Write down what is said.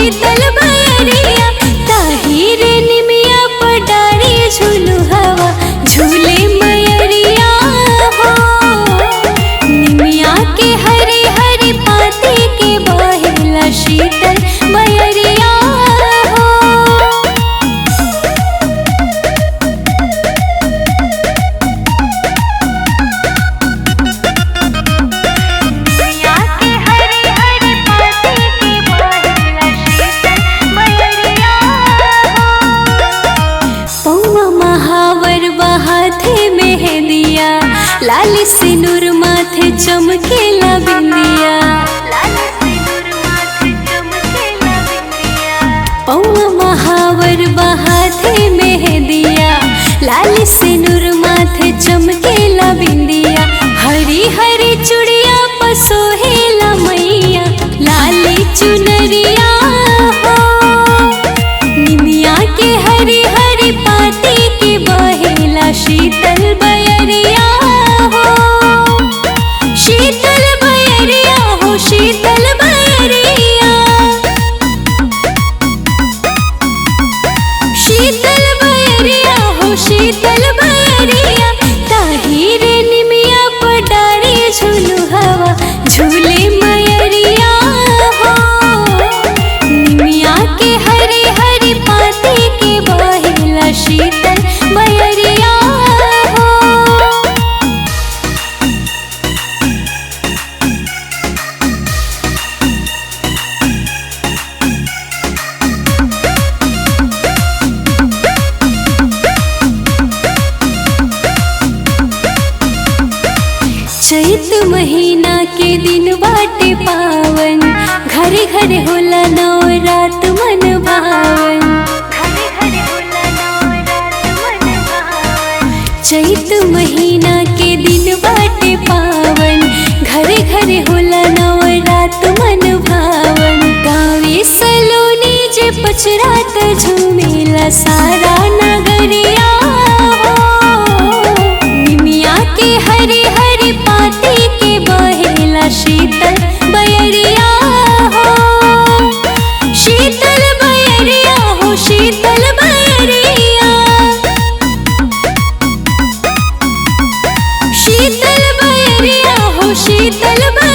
शीतल बयरिया ताहिर निमिया पडारी झूलू हवा झूले मयरिया हो। निमिया के हरी हरी पाती के बहेला शीतल बयरिया हो। निमिया के हरी हरी पाती के बहेला शीतल बयरिया हो। पौवा महावर बहाथे मेहंदिया लाल सिनुर माथे चमकेला बिंदिया। पौवा महावर बहाथे मेहंदिया लाल सिनुर माथे चमकेला बिंदिया। हरी हरी चूड़िया पसोहेला मैया लाल चुनरिया हो। निमिया के हरी हरी पाती के बहेला शीतल बयरिया हो। शीतल बयरिया हो शीतल बयरिया। शीतल बयरिया हो शीतल बयरिया ताहिर निमिया पडारी झूलू हवा झूले मयरिया हो। निमिया के हरी हरी पाती के बहेला शीतल बयरिया हो। चैत महीना के दिन बाटे पावन घरे घरे होला नवरात मन भावन। चैत महीना के दिन बाटे पावन घरे घरे होला नवरात मन भावन। गावे सलोनी जे पचरात झूमेला सारा नगरिया हो। निमिया के हरी हरी पाती के बहेला शीतल बयरिया हो। शीतल बयरिया हो शीतल बयरिया। शीतल बयरिया हो शीतल बयरिया।